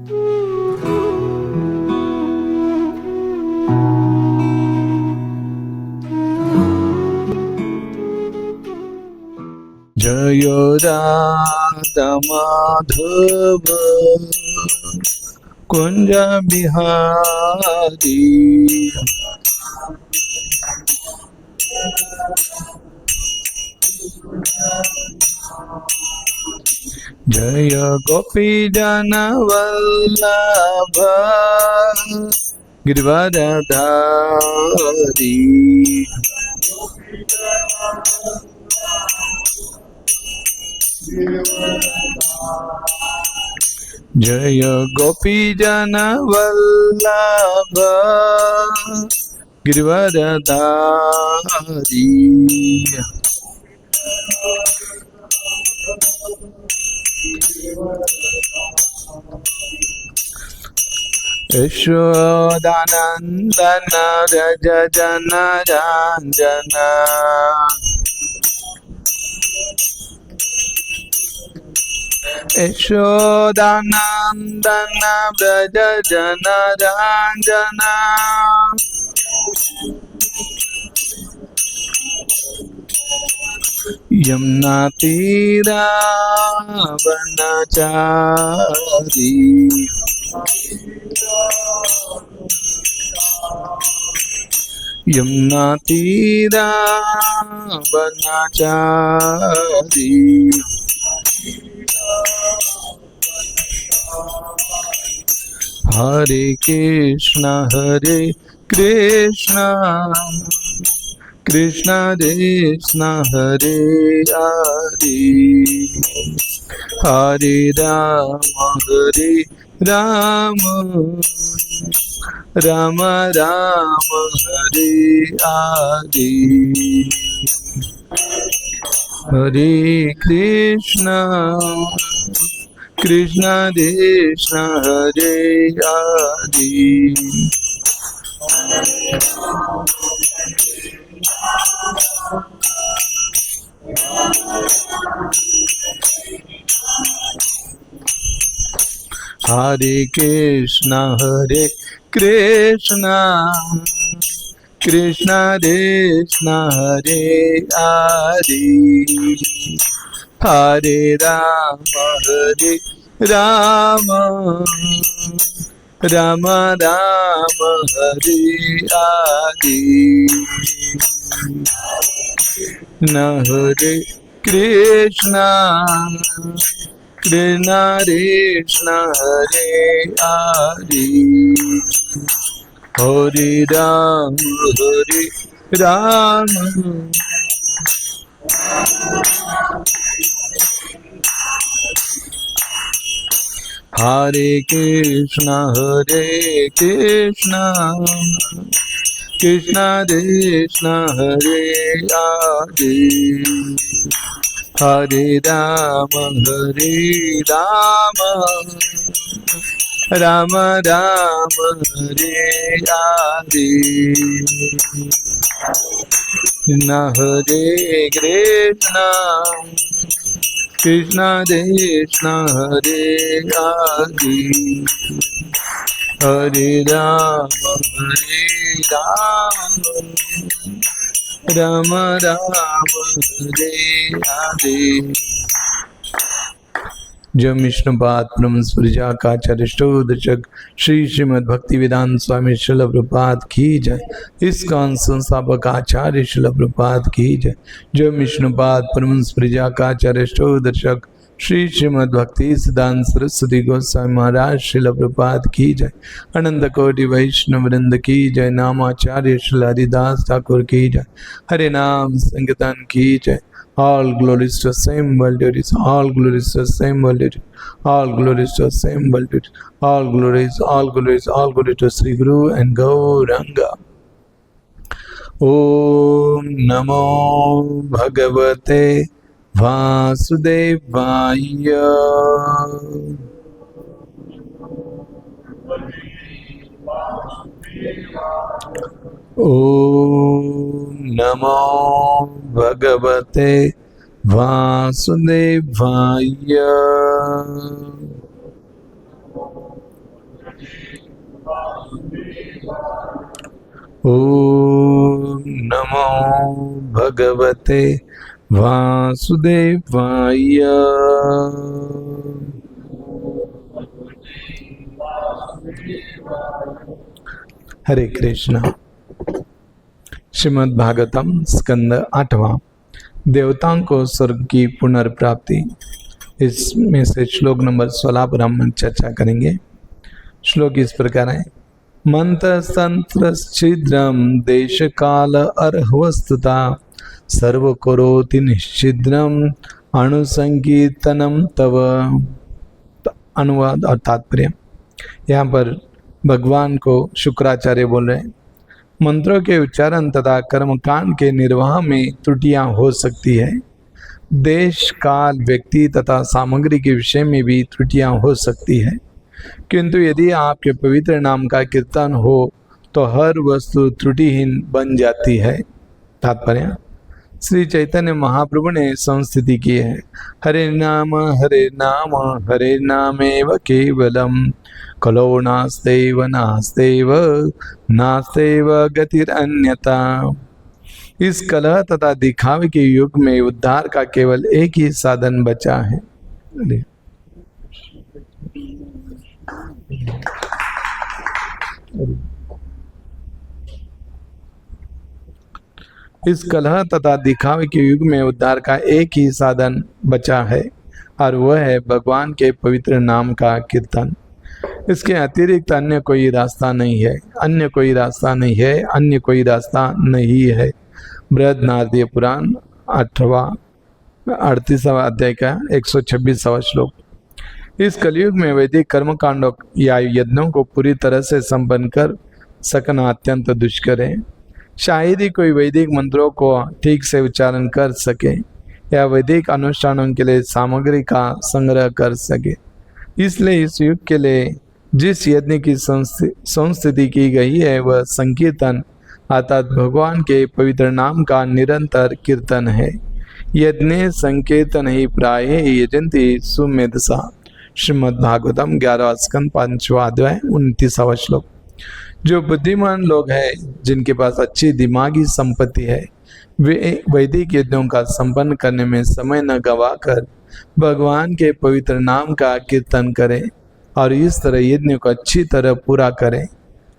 जय राधा माधव कुंज बिहारी जय गोपी जन वल्लभ गिरिवरधारी जय गोपी जन वल्लभ गिरिवरधारी यशोदानंदन रज जन रंजन यशोदानंदन ब्रज जन रंजन यमुना तीरा वनचारी यमुना तीरा वनचारी हरे कृष्ण कृष्ण कृष्ण हरे हरे हरे राम राम राम हरे हरे हरे कृष्ण कृष्ण हरे हरे हरे कृष्ण कृष्ण कृष्ण हरे हरे हरे राम राम राम राम हरे हरे न हरे कृष्ण कृष्ण हरे हरे हरे राम हरे कृष्ण कृष्ण हरे हरे हरे राम राम राम हरे हरे न हरे कृष्ण कृष्ण हरे हरे हरे राम राम राम हरे हरे जय विष्णुपाद परम सूर्याकाचार्य अष्टोदशक श्री श्रीमद् भक्ति वेदांत स्वामी श्रील प्रभुपाद की जय। इस्कॉन संस्थापक आचार्य श्रील प्रभुपाद की जय। जय विष्णुपाद परम सूर्याकाचार्य अष्टोदशक श्री श्रीमद् भक्ति सिद्धांत सरस्वती गोस्वामी महाराज श्रील प्रभुपाद की जय। अनंत कोटि वैष्णव वृंद की जय। नामाचार्य श्री हरिदास ठाकुर की जय। हरे नाम संकीर्तन की जय। All glories to same multitudes, all glories to same multitude, all glories to same multitude, all glories to Sri Guru and Gauranga. Om Namo Bhagavate Vasudevaya. Om Namo Bhagavate Vasudevaya. ओम नमो भगवते वासुदेवाय। हरे कृष्णा। श्रीमद् भागवतम स्कंद 8वां, देवताओं को स्वर्ग की पुनर्प्राप्ति। इसमें से श्लोक नंबर 16 पर हम चर्चा करेंगे। श्लोक इस प्रकार है। मंत्र छिद्रम देश काल अर्हवस्तुता सर्व करोति निश्चिद्रम अणुसंकीर्तनम तव। अनुवाद और तात्पर्य। यहाँ पर भगवान को शुक्राचार्य बोल रहे हैं, मंत्रों के उच्चारण तथा कर्मकांड के निर्वाह में त्रुटियां हो सकती है। देश काल व्यक्ति तथा सामग्री के विषय में भी त्रुटियां हो सकती है, किंतु यदि आपके पवित्र नाम का कीर्तन हो तो हर वस्तु त्रुटिहीन बन जाती है। तात्पर्य। श्री चैतन्य महाप्रभु ने संस्तुति की है। हरे नाम हरे नामेव केवलम कलो नास्तेव नास्तेव नास्तेव गतिरन्यता। इस कलह तथा दिखावे के युग में उद्धार का केवल एक ही साधन बचा है। इस कलह तथा दिखावे के युग में उद्धार का एक ही साधन बचा है और वह है भगवान के पवित्र नाम का कीर्तन। इसके अतिरिक्त अन्य कोई रास्ता नहीं है, अन्य कोई रास्ता नहीं है, अन्य कोई रास्ता नहीं है। बृहद नारदीय पुराण 8वां 38वां अध्याय का 126वां श्लोक। इस कलयुग में वैदिक कर्मकांडों या यज्ञों को पूरी तरह से संपन्न कर सकना अत्यंत दुष्कर है। शायद ही कोई वैदिक मंत्रों को ठीक से उच्चारण कर सके या वैदिक अनुष्ठानों के लिए सामग्री का संग्रह कर सके। इसलिए इस युग के लिए जिस यज्ञ की संस्तुति की गई है वह संकीर्तन अर्थात भगवान के पवित्र नाम का निरंतर कीर्तन है। यज्ञ संकीर्तन ही प्राय यजंती सुमेधसा। श्रीमद् भागवतम 11वां स्कंद 5वां अध्याय 29वां श्लोक। जो बुद्धिमान लोग हैं, जिनके पास अच्छी दिमागी संपत्ति है, वे वैदिक यज्ञों का संपन्न करने में समय न गवाकर भगवान के पवित्र नाम का कीर्तन करें और इस तरह यज्ञ को अच्छी तरह पूरा करें।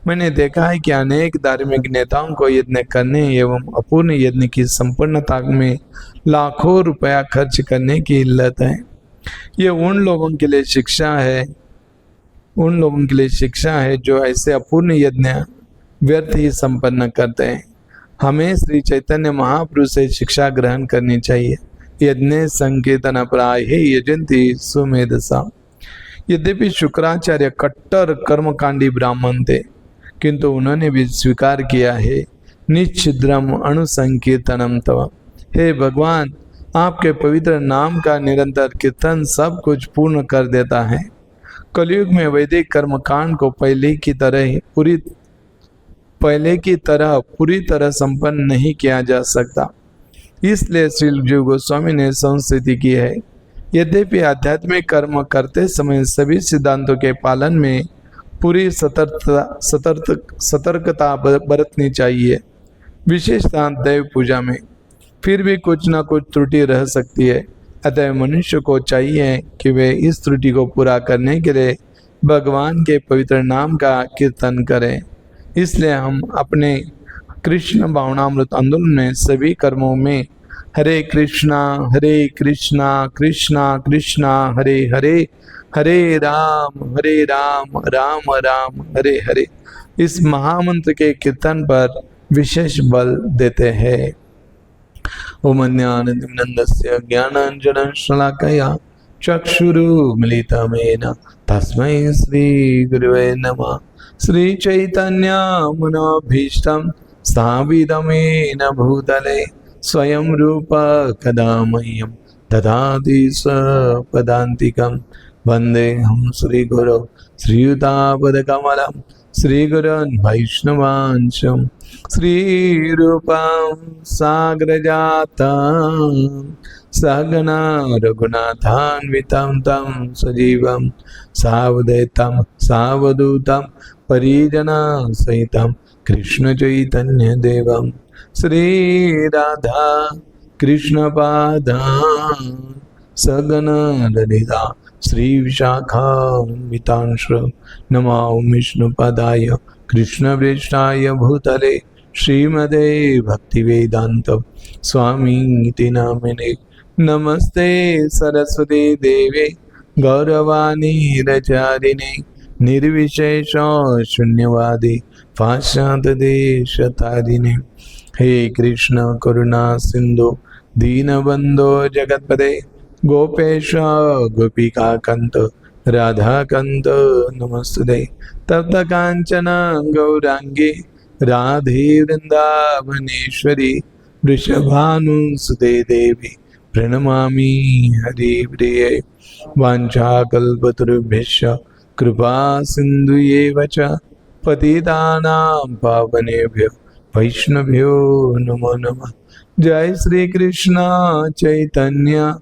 मैंने देखा है कि अनेक धार्मिक नेताओं को यज्ञ करने एवं अपूर्ण यज्ञ की संपूर्णता में लाखों रुपया खर्च करने की लत है। ये उन लोगों के लिए शिक्षा है जो ऐसे अपूर्ण यज्ञ व्यर्थ ही संपन्न करते हैं। हमें श्री चैतन्य महाप्रभु से शिक्षा ग्रहण करनी चाहिए। यज्ञ संकीर्तन प्राय यजंती सुमेधसा। यद्यपि शुक्राचार्य कट्टर कर्मकांडी ब्राह्मण थे, किंतु उन्होंने भी स्वीकार किया है निश्चिद्रम अणुसंकीर्तनम तव। हे भगवान, आपके पवित्र नाम का निरंतर कीर्तन सब कुछ पूर्ण कर देता है। कलयुग में वैदिक कर्मकांड को पहले की तरह पूरी तरह संपन्न नहीं किया जा सकता। इसलिए श्री जीव गोस्वामी ने संस्तुति की है। यद्यपि आध्यात्मिक कर्म करते समय सभी सिद्धांतों के पालन में पूरी सतर्कता बरतनी चाहिए, विशेषतः दैव पूजा में। फिर भी कुछ न कुछ त्रुटि रह सकती है, अतः मनुष्य को चाहिए कि वे इस त्रुटि को पूरा करने के लिए भगवान के पवित्र नाम का कीर्तन करें। इसलिए हम अपने कृष्ण भावनामृत आंदोलन में सभी कर्मों में हरे कृष्णा कृष्णा कृष्णा हरे हरे, हरे राम राम राम हरे हरे इस महामंत्र के कीर्तन पर विशेष बल देते हैं। ओम ज्ञानानन्दस्य ज्ञानाञ्जनं शलाकया चक्षुरुमिलितमेन तस्मै श्रीगुरुवे नमः। श्रीचैतन्यमनोभीष्टं स्थापितमेन भूतले स्वयं रूप कदा मह्यं ददाति स्वपदान्तिकं। वन्देऽहं श्रीगुरौ श्रीयुतापदकमलं श्रीगुरोन् वैष्णवांशं श्रीरूपं साग्रजातं सहगना रघुनाथान्वितं तं सजीवं सावधैतं सावधूतं परिजना सहितं कृष्ण चैतन्य देवं श्री राधा कृष्ण पादान् सगन ललिता श्री विशाखान्वितांश नमो विष्णुपदाय कृष्ण पृष्ठाय भूतले श्रीमदे भक्तिवेदांत स्वामी नामिने नमस्ते सरस्वती देवे गौरवाणी रचारिणे निर्विशेष शून्यवादी पाश्चात्य देश तारिणे हे कृष्ण करुणा सिंधु दीनबंधो जगतपते गोपेश गोपिका कंत राधा कंत नमस्ते तप्त कांचन गौरांगी राधे वृंदावनेश्वरी वृषभानुसुते देवी प्रणमामि हरिप्रिये वाञ्छाकल्पतरुभ्यश्च कृपा सिन्धुयेव च पतितानां पावनेभ्यो वैष्णवेभ्यो नमो नमः। जय श्री कृष्ण चैतन्य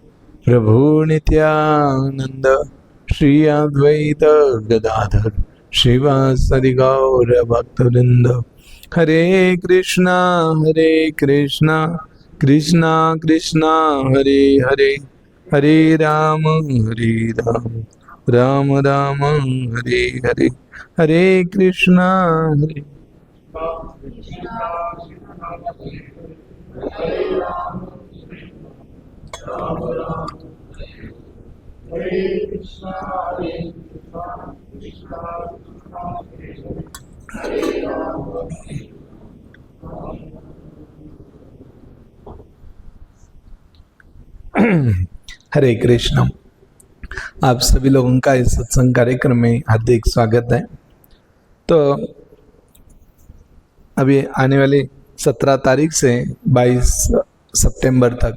प्रभु नित्यानंद श्री अद्वैत गदाधर श्रीवासदि गौर भक्तवृंद। हरे कृष्णा कृष्णा कृष्णा हरे हरे हरे राम राम राम हरे हरे हरे कृष्णा हरे हरे कृष्ण। आप सभी लोगों का इस सत्संग कार्यक्रम में हार्दिक स्वागत है। तो अभी आने वाली 17 तारीख से 22 सितंबर तक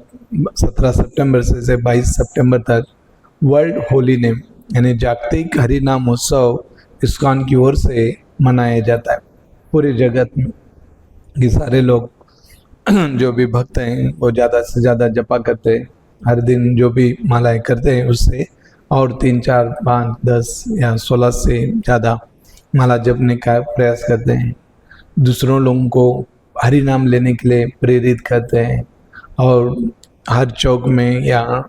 17 सितंबर से 22 सितंबर तक वर्ल्ड होली नेम यानी जागतिक हरि नाम उत्सव इस्कॉन की ओर से मनाया जाता है पूरे जगत में। ये सारे लोग जो भी भक्त हैं वो ज़्यादा से ज़्यादा जपा करते हैं, हर दिन जो भी मालाएं करते हैं उससे और 3, 4, 5, 10 या 16 से ज़्यादा माला जपने का प्रयास करते हैं। दूसरों लोगों को हरि नाम लेने के लिए प्रेरित करते हैं और हर चौक में या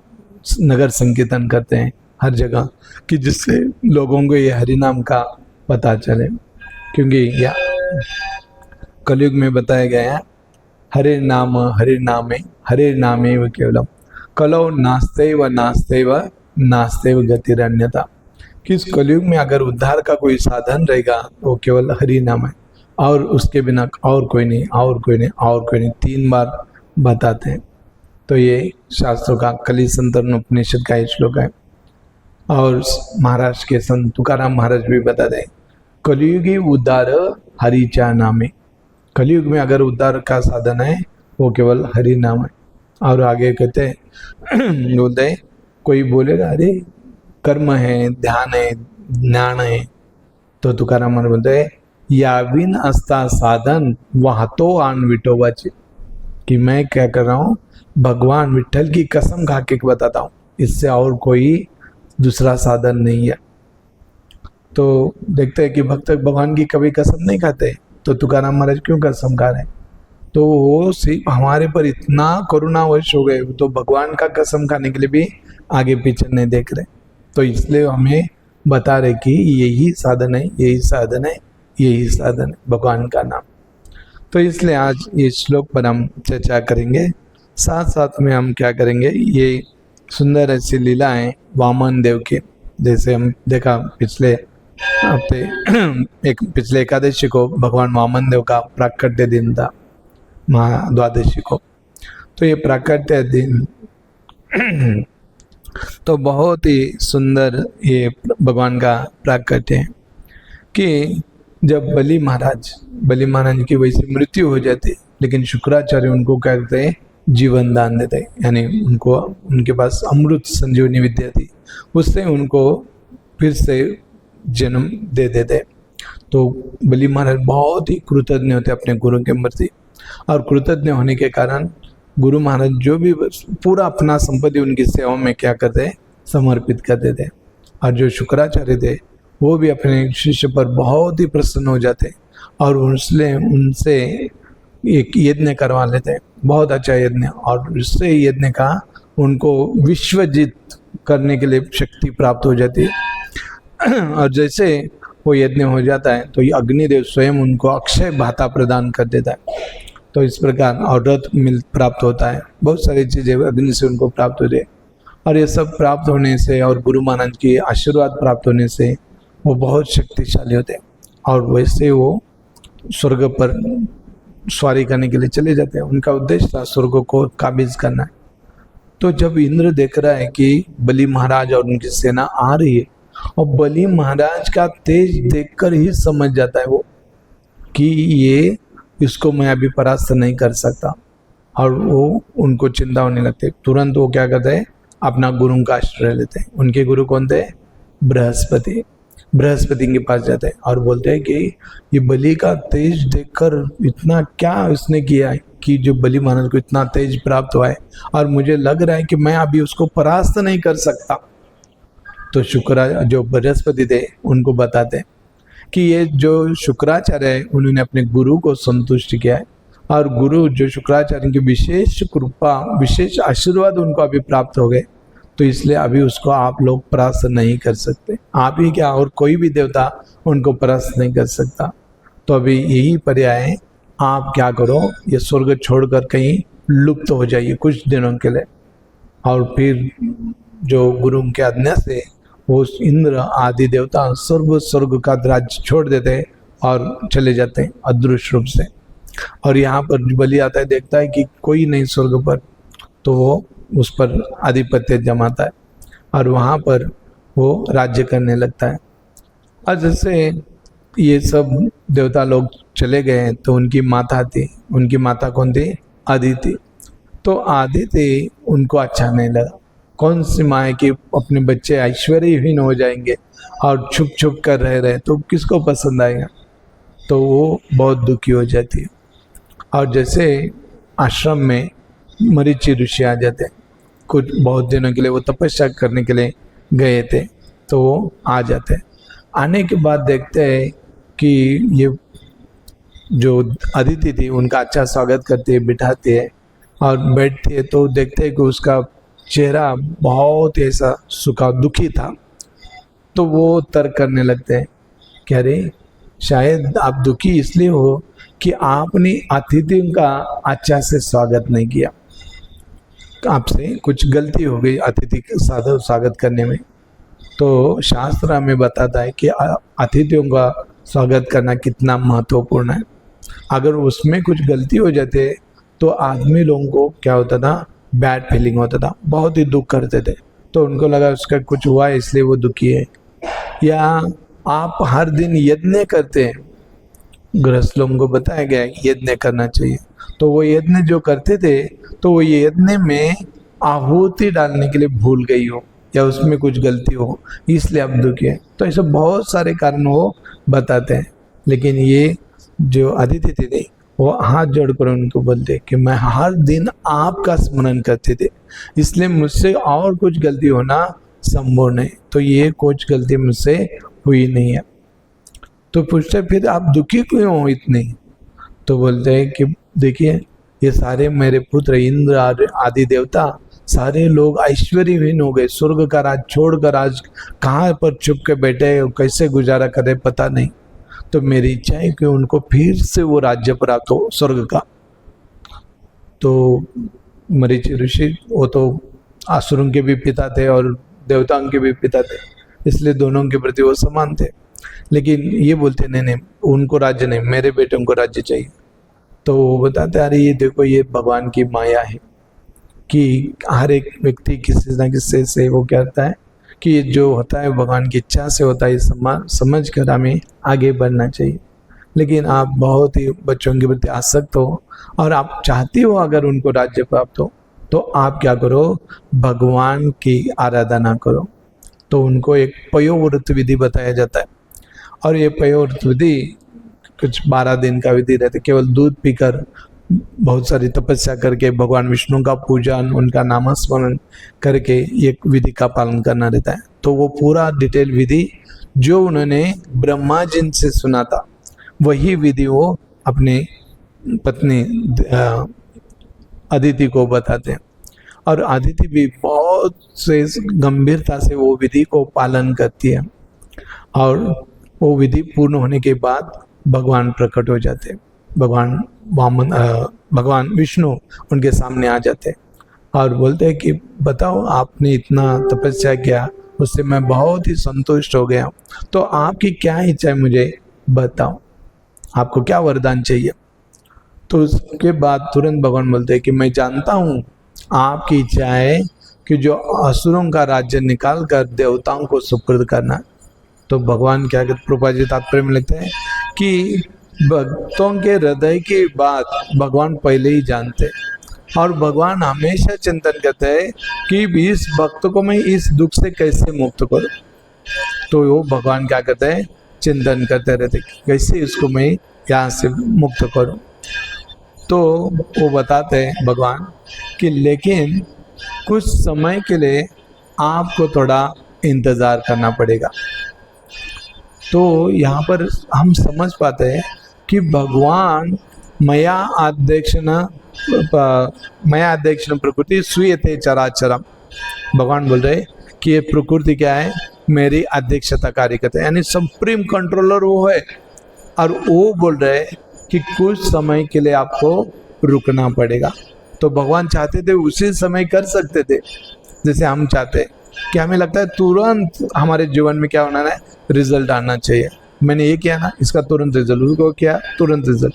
नगर संकीर्तन करते हैं हर जगह कि जिससे लोगों को ये हरि नाम का पता चले। क्योंकि यह कलयुग में बताया गया है हरे नामे व केवलम कलो नास्तेव गतिरन्यथा कि इस कलयुग में अगर उद्धार का कोई साधन रहेगा वो केवल हरि नाम है और उसके बिना और कोई नहीं 3 बार बताते हैं। तो ये शास्त्रों का कली संतन उपनिषद का श्लोक है। और महाराष्ट्र के संत तुकाराम महाराज भी बताते हैं कलयुगी उद्धार हरिचा नामे। कलयुग में अगर उद्धार का साधन है वो केवल हरि नाम है। और आगे कहते हैं बोलते हैं कोई बोलेगा अरे कर्म है, ध्यान है, ज्ञान है, तो तुकाराम महाराज बोलते हैं याविन अस्ता साधन वह तो आन विठोबाचे कि मैं क्या कर रहा हूँ भगवान विठल की कसम खा के बताता हूँ, इससे और कोई दूसरा साधन नहीं है। तो देखते हैं कि भक्त भगवान की कभी कसम नहीं खाते, तो तुकाराम महाराज क्यों कसम खा रहे हैं? तो वो सिर्फ हमारे पर इतना करुणावश हो गए तो भगवान का कसम खाने के लिए भी आगे पीछे नहीं देख रहे। तो इसलिए हमें बता रहे कि यही साधन है भगवान का नाम। तो इसलिए आज ये श्लोक पर हम चर्चा करेंगे। साथ साथ में हम क्या करेंगे, ये सुंदर ऐसी लीला है वामन देव की। जैसे हम देखा पिछले एकादशी को भगवान वामन देव का प्राकट्य दिन था, महाद्वादशी को। तो ये प्राकट्य दिन तो बहुत ही सुंदर ये भगवान का प्राकट्य है कि जब बलि महाराज की वैसे मृत्यु हो जाती, लेकिन शुक्राचार्य उनको क्या करते हैं जीवन दान देते, यानी उनके पास अमृत संजीवनी विद्या थी, उससे उनको फिर से जन्म दे देते। तो बलि महाराज बहुत ही कृतज्ञ होते अपने गुरु के प्रति, और कृतज्ञ होने के कारण गुरु महाराज जो भी पूरा अपना संपत्ति उनकी सेवा में क्या करते समर्पित कर देते। और जो शुक्राचार्य थे वो भी अपने शिष्य पर बहुत ही प्रसन्न हो जाते और उनसे एक यज्ञ करवा लेते, बहुत अच्छा यज्ञ, और उससे यज्ञ का उनको विश्वजित करने के लिए शक्ति प्राप्त हो जाती है। और जैसे वो यज्ञ हो जाता है तो ये अग्निदेव स्वयं उनको अक्षय भाता प्रदान कर देता है। तो इस प्रकार और रथ प्राप्त होता है, बहुत सारी चीज़ें अग्नि से उनको प्राप्त होती है। और ये सब प्राप्त होने से और गुरु महाराज की आशीर्वाद प्राप्त होने से वो बहुत शक्तिशाली होते हैं और वैसे वो स्वर्ग पर सवारी करने के लिए चले जाते हैं। उनका उद्देश्य था स्वर्ग को काबिज करना है। तो जब इंद्र देख रहा है कि बलि महाराज और उनकी सेना आ रही है और बलि महाराज का तेज देखकर ही समझ जाता है वो कि ये इसको मैं अभी परास्त नहीं कर सकता, और वो उनको चिंता होने लगते। तुरंत वो क्या करते हैं, अपना गुरु का आश्रय लेते हैं। उनके गुरु कौन थे, बृहस्पति। बृहस्पति के पास जाते हैं और बोलते हैं कि ये बलि का तेज देखकर इतना क्या उसने किया है कि जो बलि महाराज को इतना तेज प्राप्त हुआ है, और मुझे लग रहा है कि मैं अभी उसको परास्त नहीं कर सकता। तो जो बृहस्पति थे उनको बताते हैं कि ये जो शुक्राचार्य है उन्होंने अपने गुरु को संतुष्ट किया है, और गुरु जो शुक्राचार्य की विशेष कृपा विशेष आशीर्वाद उनको अभी प्राप्त हो गए, तो इसलिए अभी उसको आप लोग परास्त नहीं कर सकते। आप ही क्या और कोई भी देवता उनको परास्त नहीं कर सकता। तो अभी यही पर्याय है, आप क्या करो, ये स्वर्ग छोड़कर कहीं लुप्त हो जाइए कुछ दिनों के लिए। और फिर जो गुरु के आज्ञा से वो इंद्र आदि देवता स्वर्ग का राज्य छोड़ देते हैं और चले जाते हैं अदृश्य रूप से। और यहाँ पर बलि आता है, देखता है कि कोई नहीं स्वर्ग पर, तो वो उस पर आधिपत्य जमाता है और वहाँ पर वो राज्य करने लगता है। और जैसे ये सब देवता लोग चले गए तो उनकी माता थी, उनकी माता कौन थी, अदिति। तो अदिति उनको अच्छा नहीं लगा। कौन सी माँ है कि अपने बच्चे ऐश्वर्यहीन हो जाएंगे और छुप छुप कर रहे तो किसको पसंद आएगा। तो वो बहुत दुखी हो जाती है। और जैसे आश्रम में मरीचि ऋषि आ जाते हैं, कुछ बहुत दिनों के लिए वो तपस्या करने के लिए गए थे, तो वो आ जाते हैं। आने के बाद देखते हैं कि ये जो अदिति थी उनका अच्छा स्वागत करती है, बिठाती है और बैठती है। तो देखते हैं कि उसका चेहरा बहुत ऐसा सूखा दुखी था। तो वो तर्क करने लगते हैं कि अरे शायद आप दुखी इसलिए हो कि आपने अतिथियों का अच्छा से स्वागत नहीं किया, आपसे कुछ गलती हो गई अतिथि के स्वागत करने में। तो शास्त्र हमें बताता है कि अतिथियों का स्वागत करना कितना महत्वपूर्ण है। अगर उसमें कुछ गलती हो जाते तो आदमी लोगों को क्या होता था, बैड फीलिंग होता था, बहुत ही दुख करते थे। तो उनको लगा उसका कुछ हुआ है इसलिए वो दुखी है। या आप हर दिन यज्ञ करते हैं, गृहस्थ लोगों को बताया गया है यज्ञ करना चाहिए, तो वो यज्ञ जो करते थे तो वो यज्ञ में आहुति डालने के लिए भूल गई हो या उसमें कुछ गलती हो, इसलिए आप दुखी है। तो ऐसे बहुत सारे कारण वो बताते हैं। लेकिन ये जो अदिति थी वो हाथ जोड़कर उनको बोलते कि मैं हर दिन आपका स्मरण करते थे, इसलिए मुझसे और कुछ गलती होना संभव नहीं, तो ये कुछ गलती मुझसे हुई नहीं है। तो पूछते फिर आप दुखी क्यों हो इतने। तो बोलते हैं कि देखिए ये सारे मेरे पुत्र इंद्र आदि देवता सारे लोग ऐश्वर्यहीन हो गए, स्वर्ग का राज छोड़कर आज कहाँ पर छुप के बैठे, कैसे गुजारा करे पता नहीं। तो मेरी इच्छा है कि उनको फिर से वो राज्य प्राप्त हो स्वर्ग का। तो मरीचि ऋषि वो तो असुरों के भी पिता थे और देवताओं के भी पिता थे, इसलिए दोनों के प्रति वो समान थे। लेकिन ये बोलते नहीं उनको राज्य नहीं, मेरे बेटों को राज्य चाहिए। तो वो बताते अरे ये देखो ये भगवान की माया है कि हर एक व्यक्ति किसी न किसी से वो कहता है कि ये जो होता है भगवान की इच्छा से होता है, समझ कर हमें आगे बढ़ना चाहिए। लेकिन आप बहुत ही बच्चों के प्रति आसक्त हो और आप चाहती हो अगर उनको राज्य प्राप्त हो तो आप क्या करो, भगवान की आराधना करो। तो उनको एक पयोव्रत विधि बताया जाता है और ये पयोव्रत विधि कुछ 12 दिन का विधि रहता है। केवल दूध पीकर बहुत सारी तपस्या करके भगवान विष्णु का पूजन, उनका नामस्मरण करके ये विधि का पालन करना रहता है। तो वो पूरा डिटेल विधि जो उन्होंने ब्रह्मा जी से सुना था वही विधि वो अपने पत्नी अदिति को बताते हैं। और अदिति भी बहुत से गंभीरता से वो विधि को पालन करती है। और वो विधि पूर्ण होने के बाद भगवान प्रकट हो जाते, भगवान विष्णु उनके सामने आ जाते और बोलते हैं कि बताओ आपने इतना तपस्या किया, उससे मैं बहुत ही संतुष्ट हो गया, तो आपकी क्या इच्छा है मुझे बताओ, आपको क्या वरदान चाहिए। तो उसके बाद तुरंत भगवान बोलते हैं कि मैं जानता हूँ आपकी इच्छा है कि जो असुरों का राज्य निकाल कर देवताओं को सुपुर्द करना। तो भगवान क्या कहते, प्रभुपाद जी तात्पर्य में लिखते हैं कि भक्तों के हृदय की बात भगवान पहले ही जानते हैं और भगवान हमेशा चिंतन करते हैं कि इस भक्त को मैं इस दुख से कैसे मुक्त करूं। तो वो भगवान क्या करते हैं, चिंतन करते रहते कैसे इसको मैं यहाँ से मुक्त करूं। तो वो बताते हैं भगवान कि लेकिन कुछ समय के लिए आपको थोड़ा इंतज़ार करना पड़ेगा। तो यहाँ पर हम समझ पाते हैं कि भगवान मया अध्यक्षण प्रकृति श्रूयते चराचरम। भगवान बोल रहे कि ये प्रकृति क्या है, मेरी अध्यक्षता कार्य करते हैं, यानी सुप्रीम कंट्रोलर वो है। और वो बोल रहे कि कुछ समय के लिए आपको रुकना पड़ेगा। तो भगवान चाहते थे उसी समय कर सकते थे, जैसे हम चाहते हैं कि हमें लगता है तुरंत हमारे जीवन में क्या होना है, रिजल्ट आना चाहिए। मैंने ये किया ना, इसका तुरंत रिजल्ट, उसको किया तुरंत रिजल्ट।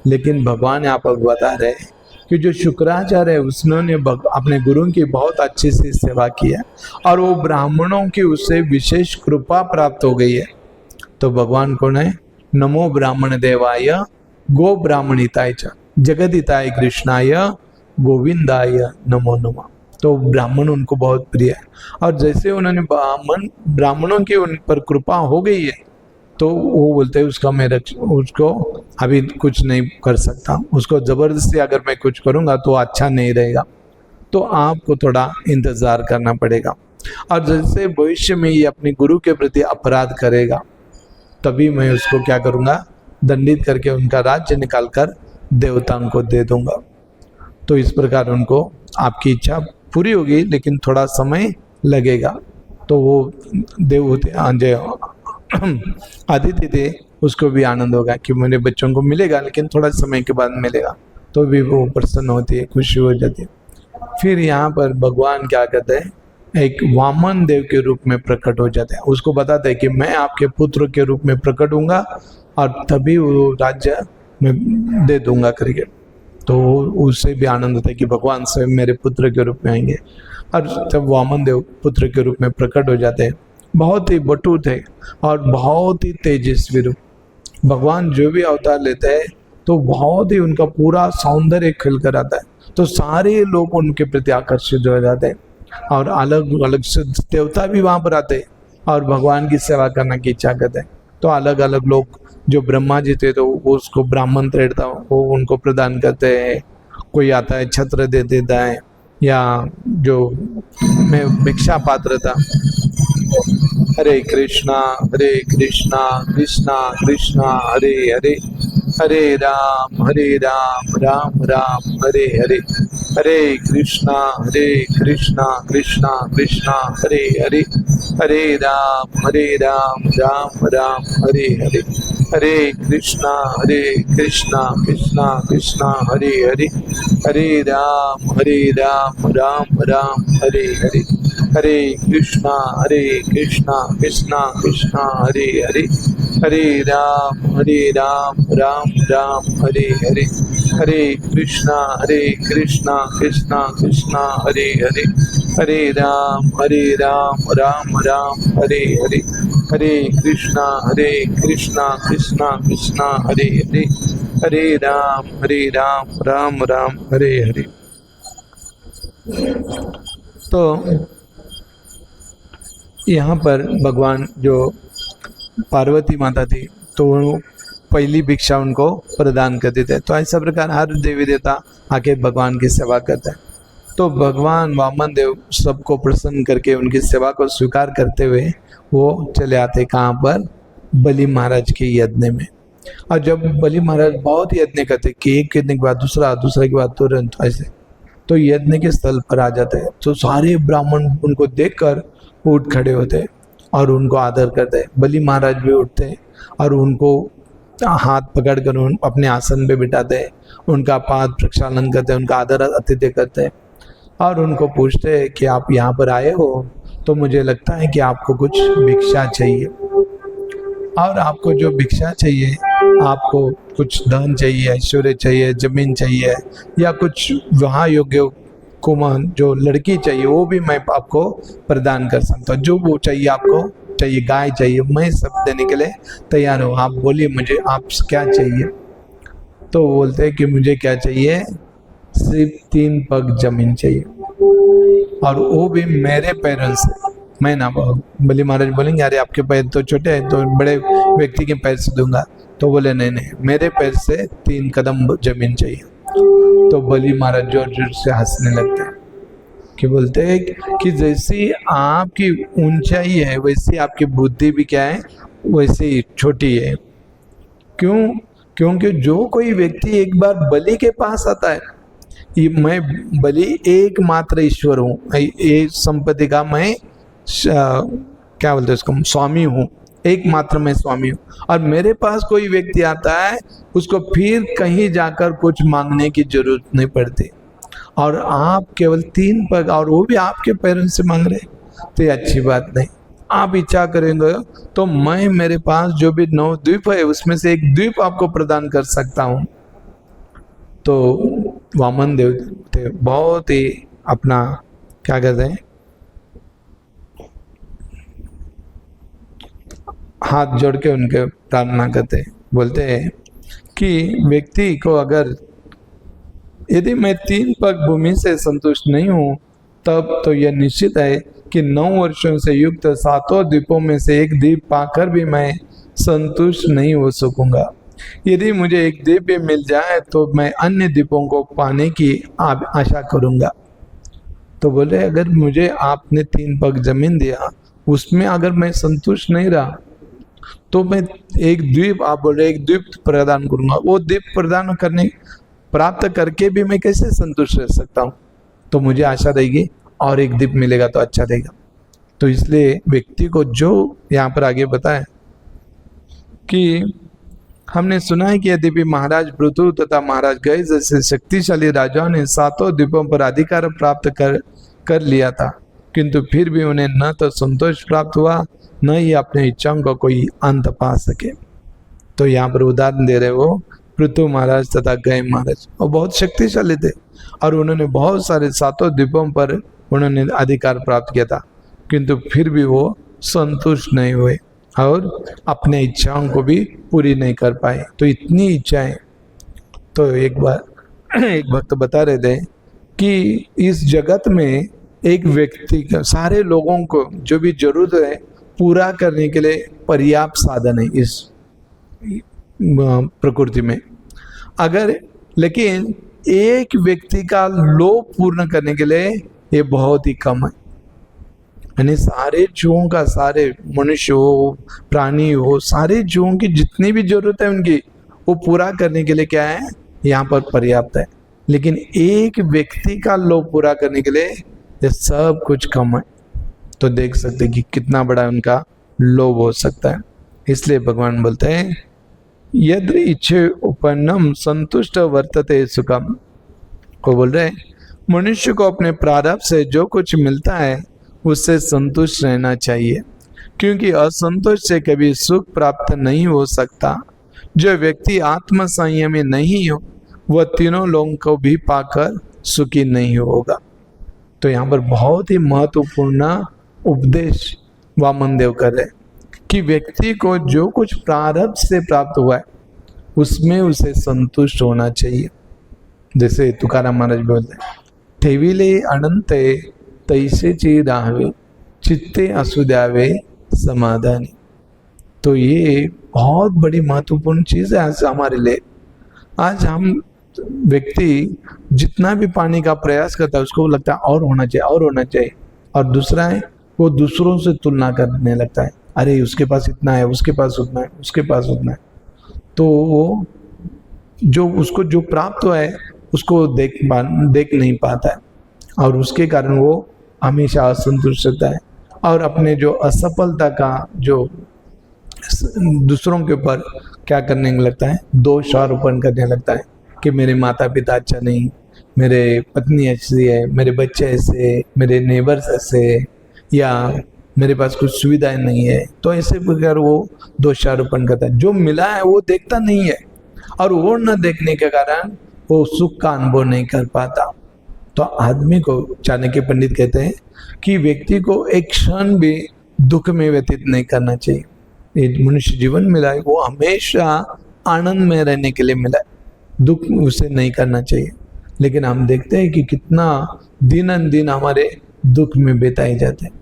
लेकिन भगवान यहाँ पर बता रहे हैं कि जो शुक्राचार्य है उसने अपने गुरु की बहुत अच्छी से सेवा की है और वो ब्राह्मणों की उससे विशेष कृपा प्राप्त हो गई है। तो भगवान कौन है, नमो ब्राह्मण देवाय गो ब्राह्मणिताय च जगदिताय कृष्णाय गोविंदाय नमो नमः। तो ब्राह्मण उनको बहुत प्रिय है और जैसे उन्होंने ब्राह्मणों की उन पर कृपा हो गई है तो वो बोलते हैं उसका मैं उसको अभी कुछ नहीं कर सकता, उसको ज़बरदस्ती अगर मैं कुछ करूँगा तो अच्छा नहीं रहेगा, तो आपको थोड़ा इंतज़ार करना पड़ेगा। और जैसे भविष्य में ये अपने गुरु के प्रति अपराध करेगा तभी मैं उसको क्या करूँगा, दंडित करके उनका राज्य निकाल कर देवताओं को दे दूंगा। तो इस प्रकार उनको आपकी इच्छा पूरी होगी लेकिन थोड़ा समय लगेगा। तो वो देव आदित्य थे उसको भी आनंद होगा कि मेरे बच्चों को मिलेगा, लेकिन थोड़ा समय के बाद मिलेगा, तो भी वो प्रसन्न होती है, खुशी हो जाती है। फिर यहाँ पर भगवान क्या कहते हैं, एक वामन देव के रूप में प्रकट हो जाते हैं। उसको बताते हैं कि मैं आपके पुत्र के रूप में प्रकट होऊंगा और तभी वो राज्य मैं दे दूंगा करके। तो उससे भी आनंद होता है कि भगवान स्वयं मेरे पुत्र के रूप में आएंगे। और जब वामन देव पुत्र के रूप में प्रकट हो जाते हैं, बहुत ही बटुक है और बहुत ही तेजस्वी रूप। भगवान जो भी अवतार लेते हैं तो बहुत ही उनका पूरा सौंदर्य खिल कर आता है, तो सारे लोग उनके प्रति आकर्षित हो जाते हैं और अलग अलग देवता भी वहाँ पर आते हैं और भगवान की सेवा करने की इच्छा करते हैं। तो अलग अलग लोग, जो ब्रह्मा जी थे तो वो उसको ब्राह्मण त्रेड़ता वो उनको प्रदान करते हैं, कोई आता है छत्र दे देता है, या जो मैं भिक्षा पात्र था। हरे कृष्णा कृष्णा कृष्णा हरे हरे, हरे राम राम राम हरे हरे, हरे कृष्णा कृष्णा कृष्णा हरे हरे, हरे राम राम राम हरे हरे, हरे कृष्णा कृष्णा कृष्णा हरे हरे, हरे राम राम राम हरे हरे, हरे कृष्णा कृष्णा कृष्णा हरे हरे, हरे राम राम राम हरे हरे, हरे कृष्णा कृष्णा कृष्णा हरे हरे, हरे राम राम राम हरे हरे, हरे कृष्णा कृष्णा कृष्णा हरे हरे, हरे राम राम राम हरे हरे। तो यहाँ पर भगवान जो पार्वती माता थी तो पहली भिक्षा उनको प्रदान करते थे। तो ऐसा प्रकार हर देवी देवता आके भगवान की सेवा करते हैं। तो भगवान वामन देव सबको प्रसन्न करके उनकी सेवा को स्वीकार करते हुए वो चले आते कहाँ पर, बलि महाराज के यज्ञ में। और जब बलि महाराज बहुत यज्ञ करते कि एक यज्ञ के बाद दूसरा, दूसरे के बाद तुरंत ऐसे, तो यज्ञ के स्थल पर आ जाते हैं। तो सारे ब्राह्मण उनको देखकर उठ खड़े होते और उनको आदर करते। बलि महाराज भी उठते और उनको हाथ पकड़कर अपने आसन पे बिठाते, उनका पाद प्रक्षालन करते, उनका आदर आतिथ्य करते और उनको पूछते हैं कि आप यहाँ पर आए हो तो मुझे लगता है कि आपको कुछ भिक्षा चाहिए, और आपको जो भिक्षा चाहिए, आपको कुछ धन चाहिए, ऐश्वर्य चाहिए, जमीन चाहिए, या कुछ वहाँ योग्य कुमान जो लड़की चाहिए वो भी मैं आपको प्रदान कर सकता हूँ। जो वो चाहिए, आपको चाहिए, गाय चाहिए, मैं सब देने के लिए तैयार हूँ। आप बोलिए मुझे आप क्या चाहिए। तो वो बोलते हैं कि मुझे क्या चाहिए, सिर्फ 3 पग जमीन चाहिए, और वो भी मेरे पैरों से। मैं ना, बलि महाराज बोलेंगे अरे आपके पैर तो छोटे हैं, तो बड़े व्यक्ति के पैर से दूंगा। तो बोले नहीं नहीं, मेरे पैर से 3 कदम जमीन चाहिए। तो बलि महाराज जोर जोर से हंसने लगते हैं कि बोलते हैं कि जैसी आपकी ऊंचाई है वैसी आपकी बुद्धि भी क्या है, वैसी छोटी है। क्यों? क्योंकि जो कोई व्यक्ति एक बार बलि के पास आता है, ये मैं बलि एकमात्र ईश्वर हूँ, ये संपत्ति का मैं क्या बोलते हैं उसको, स्वामी हूँ, एकमात्र मैं स्वामी हूँ। और मेरे पास कोई व्यक्ति आता है, उसको फिर कहीं जाकर कुछ मांगने की जरूरत नहीं पड़ती, और आप केवल 3 पग, और वो भी आपके पैरों से मांग रहे, तो ये अच्छी बात नहीं। आप इच्छा करेंगे तो मैं, मेरे पास जो भी 9 द्वीप है उसमें से एक द्वीप आपको प्रदान कर सकता हूँ। तो वामन देव थे बहुत ही अपना क्या कहते हैं, हाथ जोड़ के उनके प्रार्थना करते, बोलते हैं कि व्यक्ति को अगर, यदि मैं 3 पग भूमि से संतुष्ट नहीं हूँ, तब तो यह निश्चित है कि 9 वर्षों से युक्त 7 द्वीपों में से एक द्वीप पाकर भी मैं संतुष्ट नहीं हो सकूंगा। यदि मुझे एक द्वीप भी मिल जाए तो मैं अन्य द्वीपों को पाने की आशा करूंगा। तो बोले अगर मुझे आपने 3 पग जमीन दिया, उसमें अगर मैं संतुष्ट नहीं रहा, तो मैं एक द्वीप, आप बोल रहे एक द्वीप प्रदान करूंगा। वो द्वीप प्रदान करने, प्राप्त करके भी मैं कैसे संतुष्ट रह सकता हूँ। तो मुझे आशा रहेगी और एक द्वीप मिलेगा तो अच्छा रहेगा। तो इसलिए व्यक्ति को जो यहाँ पर आगे बताए कि हमने सुना है कि यद्यपि महाराज पृथु तथा महाराज गए जैसे शक्तिशाली राजाओं ने 7 द्वीपों पर अधिकार प्राप्त कर लिया था, किंतु फिर भी उन्हें न तो संतोष प्राप्त हुआ, न ही अपने इच्छाओं को कोई अंत पा सके। तो यहाँ पर उदाहरण दे रहे वो पृथु महाराज तथा गए महाराज, वो बहुत शक्तिशाली थे और उन्होंने बहुत सारे 7 द्वीपों पर उन्होंने अधिकार प्राप्त किया था, किंतु फिर भी वो संतुष्ट नहीं हुए और अपने इच्छाओं को भी पूरी नहीं कर पाए। तो इतनी इच्छाएं। तो एक बार एक भक्त बता रहे थे कि इस जगत में एक व्यक्ति का, सारे लोगों को जो भी जरूरत है पूरा करने के लिए पर्याप्त साधन है इस प्रकृति में, अगर, लेकिन एक व्यक्ति का लोभ पूर्ण करने के लिए ये बहुत ही कम है। यानी सारे जीवों का, सारे मनुष्य हो, प्राणी हो, सारे जीवों की जितनी भी जरूरत है उनकी, वो पूरा करने के लिए क्या है, यहाँ पर पर्याप्त है। लेकिन एक व्यक्ति का लोभ पूरा करने के लिए ये सब कुछ कम है। तो देख सकते हैं कि कितना बड़ा उनका लोभ हो सकता है। इसलिए भगवान बोलते हैं यद्र इच्छे उपन्नम संतुष्ट वर्तते सुखम। को बोल रहे मनुष्य को अपने प्रारब्ध से जो कुछ मिलता है उससे संतुष्ट रहना चाहिए, क्योंकि असंतोष से कभी सुख प्राप्त नहीं हो सकता। जो व्यक्ति आत्म संयमी नहीं हो वह तीनों लोगों को भी पाकर सुखी नहीं होगा। तो यहाँ पर बहुत ही महत्वपूर्ण उपदेश वामन देव कर रहे कि व्यक्ति को जो कुछ प्रारब्ध से प्राप्त हुआ है उसमें उसे संतुष्ट होना चाहिए। जैसे तुकाराम महाराज बोलते हैं, ठेविले अनंते तैसे राहवे चित्ते असुद्यावे समाधानी। तो ये बहुत बड़ी महत्वपूर्ण चीज है आज हमारे लिए। आज हम व्यक्ति जितना भी पाने का प्रयास करता है उसको लगता है और होना चाहिए, और होना चाहिए। और दूसरा है वो दूसरों से तुलना करने लगता है, अरे उसके पास इतना है, उसके पास उतना है, उसके पास उतना है। तो वो जो उसको जो प्राप्त हुआ है उसको देख नहीं पाता है, और उसके कारण वो हमेशा असंतुष्ट रहता है, और अपने जो असफलता का जो दूसरों के ऊपर क्या करने लगता है, दोष आरोपण करने लगता है कि मेरे माता पिता अच्छा नहीं, मेरे पत्नी अच्छी है, मेरे बच्चे ऐसे, मेरे नेबर्स ऐसे, या मेरे पास कुछ सुविधाएं नहीं है। तो ऐसे प्रकार वो दोषारोपण करता है। जो मिला है वो देखता नहीं है, और वो न देखने के कारण वो सुख का अनुभव नहीं कर पाता। तो आदमी को, चाणक्य पंडित कहते हैं कि व्यक्ति को एक क्षण भी दुख में व्यतीत नहीं करना चाहिए। ये मनुष्य जीवन मिला है वो हमेशा आनंद में रहने के लिए मिला है, दुख उसे नहीं करना चाहिए। लेकिन हम देखते हैं कि कितना दिन दिन हमारे दुख में बिताए जाते हैं।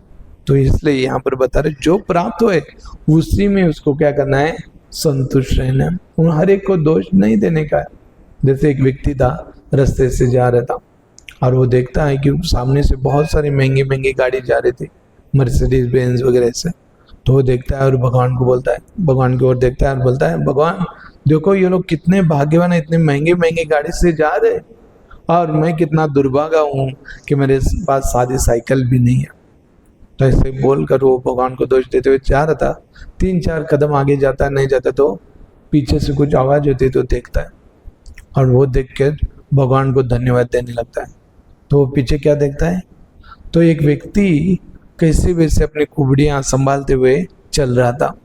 तो इसलिए यहाँ पर बता रहे जो प्राप्त हुए उसी में उसको क्या करना है, संतुष्ट रहना है। हर एक को दोष नहीं देने का है। जैसे एक व्यक्ति था, रास्ते से जा रहा था और वो देखता है कि सामने से बहुत सारी महंगी महंगी गाड़ी जा रही थी, मर्सिडीज बेंज वगैरह से। तो वो देखता है और भगवान को बोलता है, भगवान की ओर देखता है और बोलता है, भगवान देखो ये लोग कितने भाग्यवान है, इतने महंगे महंगे गाड़ी से जा रहे, और मैं कितना दुर्भागा हूँ कि मेरे पास सादी साइकिल भी नहीं है। तो ऐसे बोलकर वो भगवान को दोष देते हुए जा रहा था। 3-4 कदम आगे जाता नहीं जाता तो पीछे से कुछ आवाज होती तो देखता है, और वो देख कर भगवान को धन्यवाद देने लगता है। तो वो पीछे क्या देखता है, तो एक व्यक्ति कैसे वैसे अपनी कुबड़ियाँ संभालते हुए चल रहा था।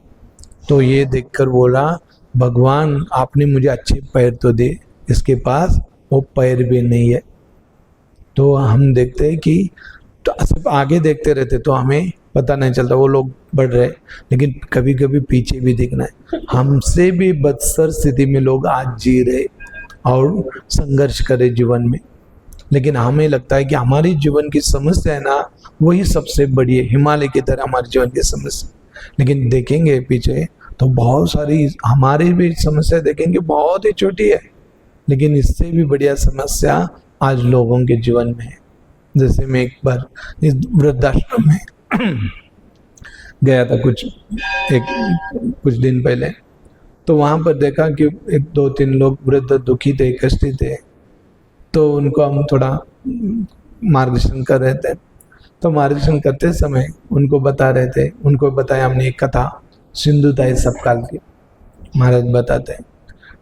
तो ये देखकर बोला, भगवान आपने मुझे अच्छे पैर तो दे, इसके पास वो पैर भी नहीं है। तो हम देखते हैं कि तो सिर्फ आगे देखते रहते तो हमें पता नहीं चलता वो लोग बढ़ रहे, लेकिन कभी कभी पीछे भी देखना है। हमसे भी बदतर स्थिति में लोग आज जी रहे और संघर्ष करे जीवन में, लेकिन हमें लगता है कि हमारी जीवन की समस्या है ना, वही सबसे बड़ी है, हिमालय की तरह हमारे जीवन की समस्या। लेकिन देखेंगे पीछे तो बहुत सारी हमारी भी समस्या देखेंगे, बहुत ही छोटी है, लेकिन इससे भी बढ़िया समस्या आज लोगों के जीवन में है। जैसे मैं एक बार इस वृद्धाश्रम में गया था कुछ दिन पहले, तो वहाँ पर देखा कि 1-2-3 लोग वृद्ध दुखी थे, कष्टी थे। तो उनको हम थोड़ा मार्गदर्शन कर रहे थे। तो मार्गदर्शन करते समय उनको बता रहे थे, उनको बताया हमने एक कथा सिंधुताई सपकाल की। महाराज बताते हैं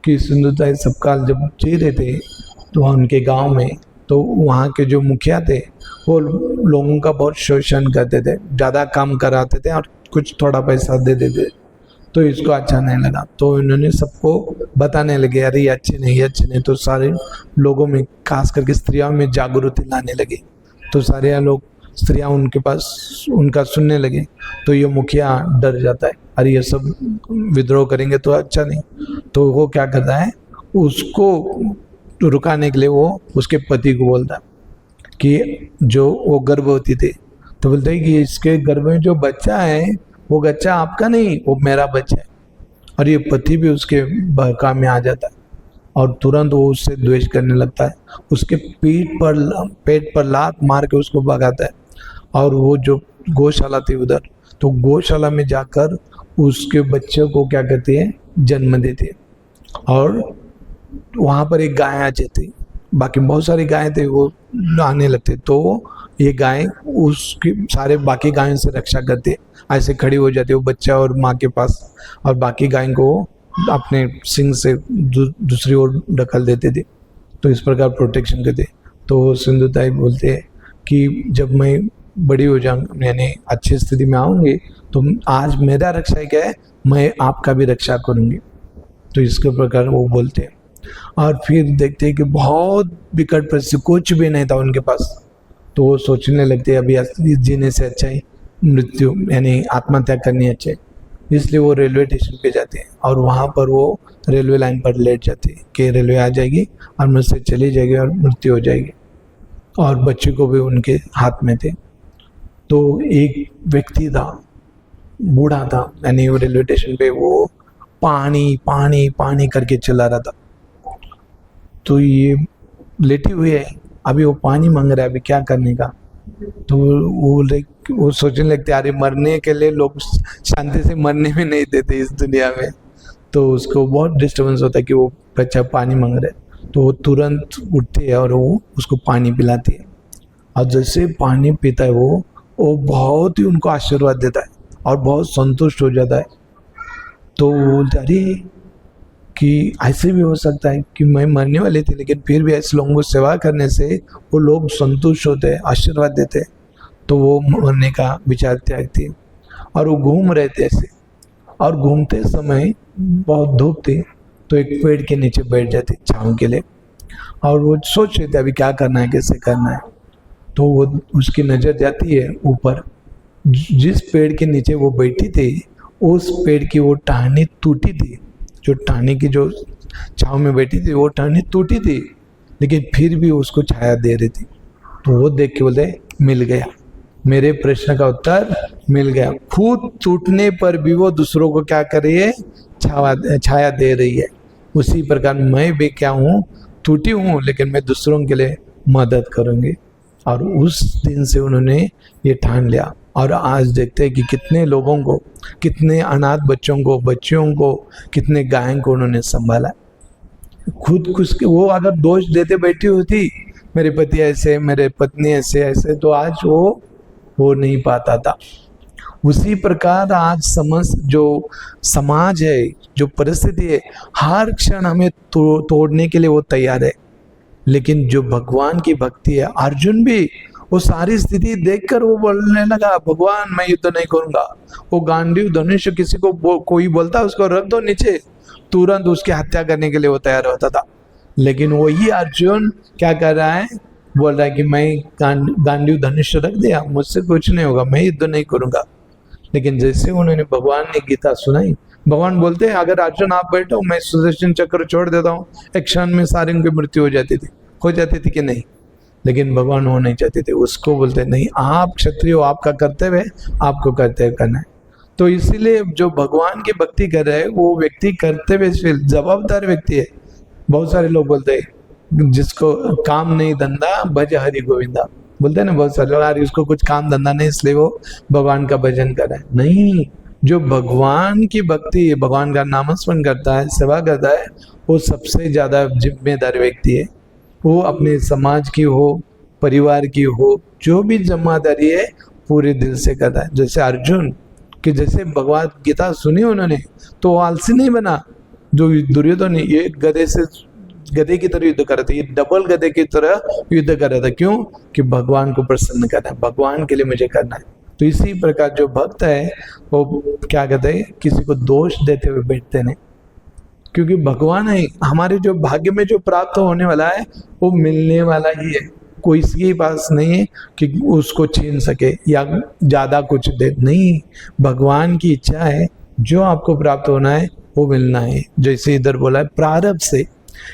कि सिंधुताई सपकाल जब जी रहे थे तो उनके गांव में, तो वहाँ के जो मुखिया थे वो लोगों का बहुत शोषण करते थे, ज़्यादा काम कराते थे और कुछ थोड़ा पैसा दे देते। तो इसको अच्छा नहीं लगा, तो इन्होंने सबको बताने लगे, अरे ये अच्छे नहीं, अच्छे नहीं। तो सारे लोगों में, खास करके स्त्रियों में जागृति लाने लगे। तो सारे लोग, स्त्रियां उनके पास उनका सुनने लगे। तो ये मुखिया डर जाता है, अरे ये सब विद्रोह करेंगे तो अच्छा नहीं। तो वो क्या करता है, उसको रुकाने के लिए वो उसके पति को बोलता है कि जो वो गर्भवती थी, तो बोलते हैं कि इसके गर्भ में जो बच्चा है वो बच्चा आपका नहीं, वो मेरा बच्चा है। और ये पति भी उसके बहका में आ जाता है और तुरंत वो उससे द्वेष करने लगता है, उसके पेट पर लात मार के उसको भगाता है। और वो जो गौशाला थी उधर, तो गौशाला में जाकर उसके बच्चे को क्या कहती है, जन्म देती है। और वहाँ पर एक गाय आ जाती, बाकी बहुत सारी गायें थे, वो आने लगते। तो ये गाय उसकी सारे बाकी गायों से रक्षा करती है, ऐसे खड़ी हो जाती है वो बच्चा और माँ के पास, और बाकी गायों को अपने सिंग से दूसरी ओर ढकल देते थे। तो इस प्रकार प्रोटेक्शन करते। तो सिंधुताई बोलते हैं कि जब मैं बड़ी हो जाऊंगी, यानी अच्छी स्थिति में आऊँगी, तो आज मेरा रक्षा क्या है, मैं आपका भी रक्षा करूँगी। तो इसके प्रकार वो बोलते हैं। और फिर देखते हैं कि बहुत विकट परिस्थिति, कुछ भी नहीं था उनके पास। तो वो सोचने लगते हैं अभी जीने से अच्छा है मृत्यु, यानी आत्महत्या करनी अच्छा है। इसलिए वो रेलवे स्टेशन पे जाते हैं और वहाँ पर वो रेलवे लाइन पर लेट जाते हैं कि रेलवे आ जाएगी और मुझसे चली जाएगी और मृत्यु हो जाएगी। और बच्चे को भी उनके हाथ में थे। तो एक व्यक्ति था, बूढ़ा था, यानी वो रेलवे स्टेशन पे वो पानी पानी पानी करके चला रहा था। तो ये लेटी हुई है, अभी वो पानी मांग रहा है, अभी क्या करने का। तो वो सोचने लगते अरे मरने के लिए लोग शांति से मरने में नहीं देते इस दुनिया में। तो उसको बहुत डिस्टर्बेंस होता है कि वो बच्चा पानी मांग रहा है। तो वो तुरंत उठती है और वो उसको पानी पिलाती है। और जैसे पानी पीता है वो बहुत ही उनको आशीर्वाद देता है और बहुत संतुष्ट हो जाता है। तो वो बोलते अरे कि ऐसे भी हो सकता है कि मैं मरने वाली थी, लेकिन फिर भी ऐसे लोगों को सेवा करने से वो लोग संतुष्ट होते हैं, आशीर्वाद देते हैं। तो वो मरने का विचार त्यागती है और वो घूम रहे थे ऐसे। और घूमते समय बहुत धूप थी, तो एक पेड़ के नीचे बैठ जाती छाँव के लिए। और वो सोच रहे थे अभी क्या करना है, कैसे करना है। तो वो उसकी नज़र जाती है ऊपर, जिस पेड़ के नीचे वो बैठी थी उस पेड़ की वो टहनी टूटी थी। जो टहनी की जो छाँव में बैठी थी वो टहनी टूटी थी, लेकिन फिर भी उसको छाया दे रही थी। तो वो देख के बोलते मिल गया, मेरे प्रश्न का उत्तर मिल गया। खुद टूटने पर भी वो दूसरों को क्या कर रही है, छाया दे रही है। उसी प्रकार मैं भी क्या हूँ, टूटी हूँ, लेकिन मैं दूसरों के लिए मदद करूँगी। और उस दिन से उन्होंने ये ठान लिया। और आज देखते हैं कि कितने लोगों को, कितने अनाथ बच्चों को, बच्चियों को, कितने गायों को उन्होंने संभाला। खुद कुछ वो अगर दोष देते बैठी होती, मेरे पति ऐसे, मेरे पत्नी ऐसे ऐसे, तो आज वो हो नहीं पाता था। उसी प्रकार आज समस्त जो समाज है, जो परिस्थिति है, हर क्षण हमें तोड़ने के लिए वो तैयार है। लेकिन जो भगवान की भक्ति है, अर्जुन भी वो सारी स्थिति देखकर वो बोलने लगा भगवान मैं युद्ध नहीं करूंगा। वो गांडीव धनुष किसी को कोई बोलता उसको रख दो नीचे, तुरंत उसकी हत्या करने के लिए वो तैयार होता था। लेकिन वही अर्जुन क्या कर रहा है, बोल रहा है कि मैं गांडीव धनुष रख दिया, मुझसे कुछ नहीं होगा, मैं युद्ध नहीं करूंगा। लेकिन जैसे उन्होंने भगवान ने गीता सुनाई, भगवान बोलते हैं अगर अर्जुन आप बैठो, मैं सुदर्शन चक्र छोड़ देता हूँ, एक क्षण में सारी उनकी मृत्यु हो जाती थी कि नहीं। लेकिन भगवान वो नहीं चाहते थे, उसको बोलते नहीं आप क्षत्रिय हो, आपका कर्तव्य है, आपको कर्तव्य करना है। तो इसीलिए जो भगवान की भक्ति कर रहे हैं वो व्यक्ति कर्तव्यशील जवाबदार व्यक्ति है। बहुत सारे लोग बोलते हैं जिसको काम नहीं धंधा भज हरि गोविंदा, बोलते हैं ना बहुत सारे लोग, यार इसको कुछ काम धंधा नहीं इसलिए वो भगवान का भजन कर रहा है। नहीं, जो भगवान की भक्ति, भगवान का नामस्मरण करता है, सेवा करता है, वो सबसे ज्यादा जिम्मेदार व्यक्ति है। वो अपने समाज की हो, परिवार की हो, जो भी जिम्मेदारी है पूरे दिल से करता है। जैसे अर्जुन कि जैसे भगवद गीता सुनी उन्होंने तो वो आलसी नहीं बना। जो दुर्योधन ये गधे की तरह युद्ध कर रहा था, ये डबल गधे की तरह युद्ध कर रहा था। क्यों? कि भगवान को प्रसन्न करना है, भगवान के लिए मुझे करना है। तो इसी प्रकार जो भक्त है वो क्या कहते हैं, किसी को दोष देते हुए बैठते नहीं, क्योंकि भगवान है। हमारे जो भाग्य में जो प्राप्त होने वाला है वो मिलने वाला ही है, कोई इसके पास नहीं है कि उसको छीन सके या ज्यादा कुछ दे, नहीं। भगवान की इच्छा है, जो आपको प्राप्त होना है वो मिलना है। जैसे इधर बोला है प्रारब्ध से,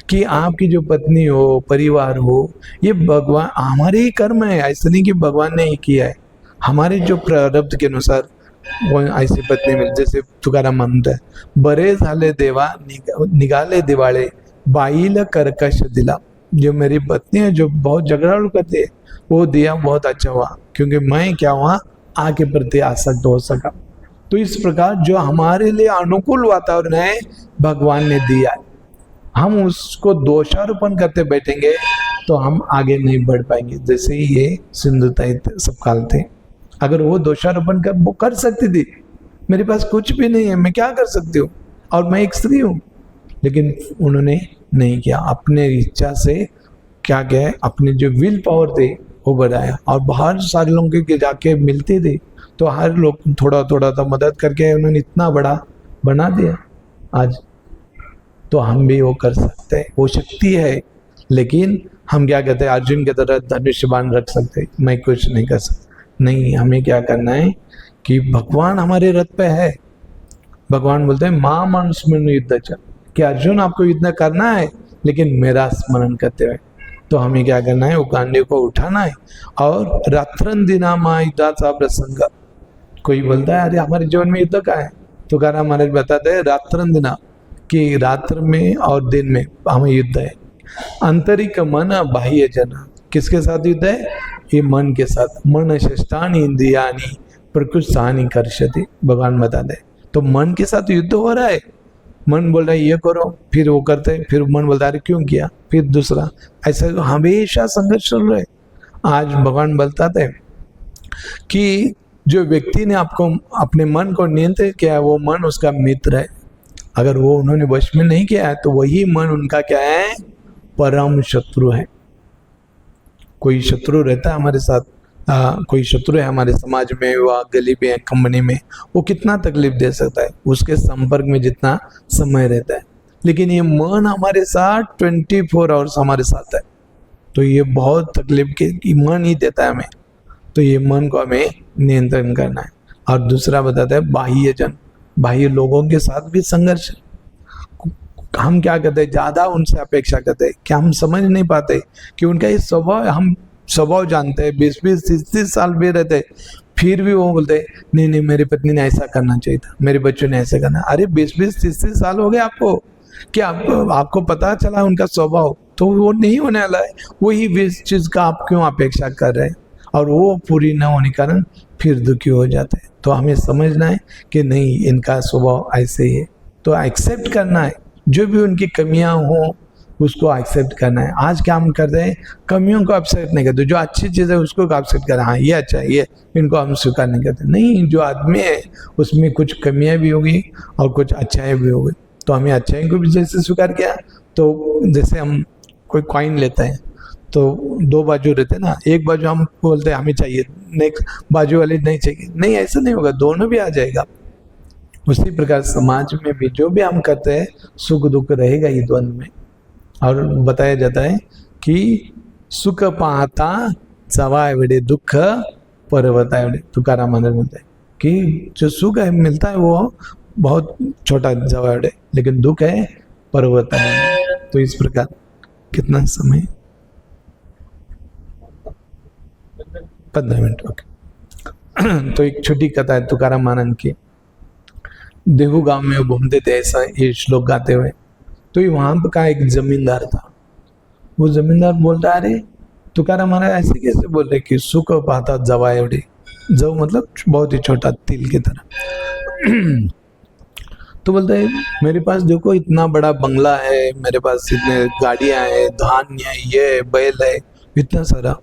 कि आपकी जो पत्नी हो, परिवार हो, ये भगवान हमारे ही कर्म है, ऐसा नहीं कि भगवान ने ही किया है। हमारे जो प्रारब्ध के अनुसार वो ऐसी पत्नी मिल, जैसे तुकाराम म्हणत है, बरे झाले देवा निघाले दिवाळे बाईल कर्कश दिला। जो मेरी पत्नी है जो बहुत झगड़ालू करती है, वो दिया बहुत अच्छा हुआ, क्योंकि मैं क्या हुआ, आग के प्रति आसक्त हो सका। तो इस प्रकार जो हमारे लिए अनुकूल वातावरण है भगवान ने दिया है, हम उसको दोषारोपण करते बैठेंगे तो हम आगे नहीं बढ़ पाएंगे। जैसे ही ये सिंधुताई सब काल थे, अगर वो दोषारोपण वो कर सकती थी, मेरे पास कुछ भी नहीं है, मैं क्या कर सकती हूँ, और मैं एक स्त्री हूँ, लेकिन उन्होंने नहीं किया। अपने इच्छा से क्या किया, अपने जो विल पावर थे वो बढ़ाया। और बाहर सारे लोगों के जाके मिलते थे तो हर लोग थोड़ा थोड़ा तो मदद करके उन्होंने इतना बड़ा बना दिया आज। तो हम भी वो कर सकते हैं, वो शक्ति है। लेकिन हम क्या कहते हैं, अर्जुन की तरह धनुष बाण रख सकते, मैं कुछ नहीं कर सकता। नहीं, हमें क्या करना है कि भगवान हमारे रथ पे है। भगवान बोलते हैं मां मनुस्मरण युद्ध च, कि अर्जुन आपको युद्ध करना है लेकिन मेरा स्मरण करते हुए। तो हमें क्या करना है, वो गांडीव को उठाना है। और रात्रन दिना मां युद्धाचा प्रसंग, कोई बोलता है अरे हमारे जीवन में युद्ध का है, तो तुकाराम महाराज बताते हैं रात्रन दिना, कि रात्र में और दिन में हमें युद्ध है। आंतरिक मन बाह्य जन, किसके साथ युद्ध है? ये मन के साथ। मन शस्त्राणि इंद्रियाणि प्रकृष्टानि कर्षति, भगवान बताते हैं। तो मन के साथ युद्ध हो रहा है। मन बोल रहा है ये करो, फिर वो करते हैं, फिर मन बोलता है अरे क्यों किया, फिर दूसरा, ऐसा हमेशा संघर्ष चल रहा है। आज भगवान बताते हैं कि जो व्यक्ति ने आपको अपने मन को नियंत्रित किया है, वो मन उसका मित्र है। अगर वो उन्होंने वश में नहीं किया है तो वही मन उनका क्या है? परम शत्रु है। कोई शत्रु रहता है हमारे साथ, कोई शत्रु है हमारे समाज में, वह गली में, कंपनी में, वो कितना तकलीफ दे सकता है उसके संपर्क में जितना समय रहता है। लेकिन ये मन हमारे साथ 24 आवर्स हमारे साथ है, तो ये बहुत तकलीफ के मन ही देता है हमें। तो ये मन को हमें नियंत्रण करना है। और दूसरा बताता है बाह्य जन, बाह्य लोगों के साथ भी संघर्ष। हम क्या करते हैं? ज्यादा उनसे अपेक्षा करते हैं कि हम समझ नहीं पाते कि उनका ये स्वभाव, हम स्वभाव जानते हैं, 20-20, 30-30 साल भी रहते, फिर भी वो बोलते हैं नहीं नहीं मेरी पत्नी ने ऐसा करना चाहिए था, मेरे बच्चों ने ऐसे करना। अरे 20-20, 30-30 साल हो गए आपको, क्या आपको पता चला उनका स्वभाव? तो वो नहीं होने वाला है। वही 20 चीज का आप क्यों अपेक्षा कर रहे हैं? और वो पूरी न होने के कारण फिर दुखी हो जाते हैं। तो हमें समझना है कि नहीं, इनका स्वभाव ऐसे ही है, तो एक्सेप्ट करना है। जो भी उनकी कमियां हो उसको एक्सेप्ट करना है। आज क्या हम कर रहे हैं? कमियों को एक्सेप्ट नहीं करते, जो अच्छी चीज़ है उसको एक्सेप्ट करें, हाँ ये अच्छा है, ये इनको हम स्वीकार नहीं करते। नहीं, जो आदमी है उसमें कुछ कमियां भी होगी और कुछ अच्छाई भी होगी। तो हमें अच्छाई को भी जैसे स्वीकार किया, तो जैसे हम कोई कॉइन लेते हैं तो 2 बाजू रहते हैं ना, एक बाजू हम बोलते हैं हमें चाहिए, नेक्स्ट बाजू वाली नहीं चाहिए। नहीं, ऐसा नहीं होगा, दोनों भी आ जाएगा। उसी प्रकार समाज में भी जो भी हम करते हैं सुख दुख रहेगा ही द्वंद्व में। और बताया जाता है कि सुख पाहता जवा एवढे दुख पर्वता एवढे। तुकाराम महाराज बोलते हैं कि जो सुख है मिलता है वो बहुत छोटा जवा एवढे, लेकिन दुख है पर्वत है। तो इस प्रकार कितना समय? 15 मिनट, ओके। तो एक छोटी कथा है तुकाराम महाराज की। देहू गांव में वो घूमते थे, ऐसा ये श्लोक गाते हुए। तो ये वहां का एक जमींदार था। वो जमींदार बोलता है अरे तुकाराम महाराज ऐसे कैसे बोल रहे कि सुख पाता जवा एवढे। जव मतलब बहुत ही छोटा, तिल की तरह। तो बोलते है मेरे पास देखो इतना बड़ा बंगला है, मेरे पास इतने गाड़ियां हैं, धान्य है, ये बैल है, इतना सारा।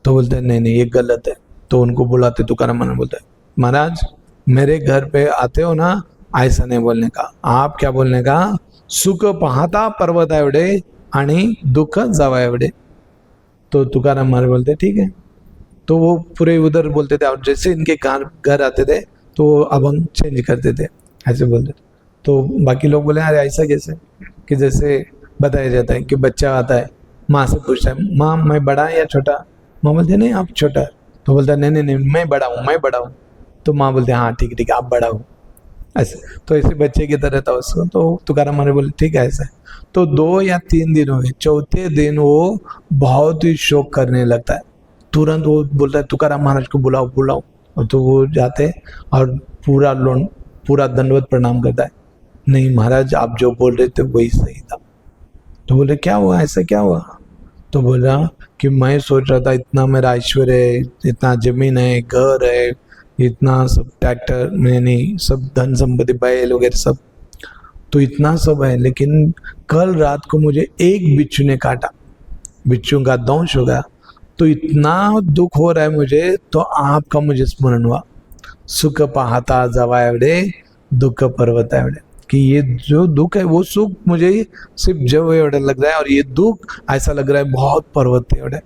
तो बोलते हैं नहीं नहीं ये गलत है। तो उनको बुलाते, तुकाराम महाराज बोलते हैं महाराज मेरे घर पे आते हो ना, ऐसा नहीं बोलने का। आप क्या बोलने का? सुख पाहता पर्वत एवढे आणि दुख जावा एवढे। तो तुकाराम महाराज बोलते ठीक है। तो वो पूरे उधर बोलते थे, और जैसे इनके घर आते थे तो वो अभंग चेंज करते थे, ऐसे बोलते थे। तो बाकी लोग बोले अरे ऐसा कैसे? कि जैसे बताया जाता है कि बच्चा आता है, माँ से पूछता है माँ मैं बड़ा या छोटा? माँ बोलते नहीं आप छोटा। तो बोलता है नहीं नहीं नहीं मैं बड़ा हूँ, मैं बड़ा हूँ। तो माँ बोलते हाँ ठीक है आप बड़ा हो, ऐसे। तो ऐसे बच्चे की तरह था उसको। तो तुकाराम महाराज बोले ठीक है ऐसा। तो 2 या 3 दिन हो गए, चौथे दिन वो बहुत ही शोक करने लगता है। तुरंत वो बोलता है तुकाराम महाराज को बुलाओ बुलाओ। और तो वो जाते और पूरा दंडवत प्रणाम करता है। नहीं महाराज आप जो बोल रहे थे वही सही था। तो बोले क्या हुआ, ऐसा क्या हुआ? तो बोला कि मैं सोच रहा था इतना मेरा ऐश्वर्य है, इतना जमीन है, घर है, इतना सब ट्रैक्टर में नहीं, सब धन संपत्ति बैल वगैरह सब, तो इतना सब है, लेकिन कल रात को मुझे एक बिच्छू ने काटा, बिच्छू का दंश हो गया। तो इतना दुख हो रहा है मुझे, तो आपका मुझे स्मरण हुआ। सुख पाहता जावा एवढे दुख पर्वत एवढे। कि ये जो दुख है वो सुख मुझे सिर्फ जव एवढा लग रहा है, और ये दुख ऐसा लग रहा है बहुत पर्वत एवढा।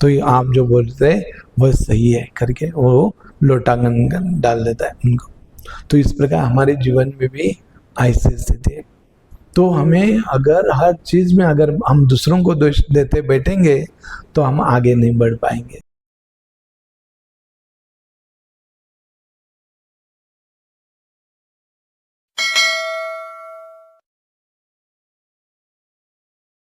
तो ये आप जो बोलते हैं वह सही है करके वो लोटांगन डाल देता है उनको। तो इस प्रकार हमारे जीवन में भी ऐसी स्थिति है। तो हमें अगर हर चीज में अगर हम दूसरों को दोष देते बैठेंगे तो हम आगे नहीं बढ़ पाएंगे।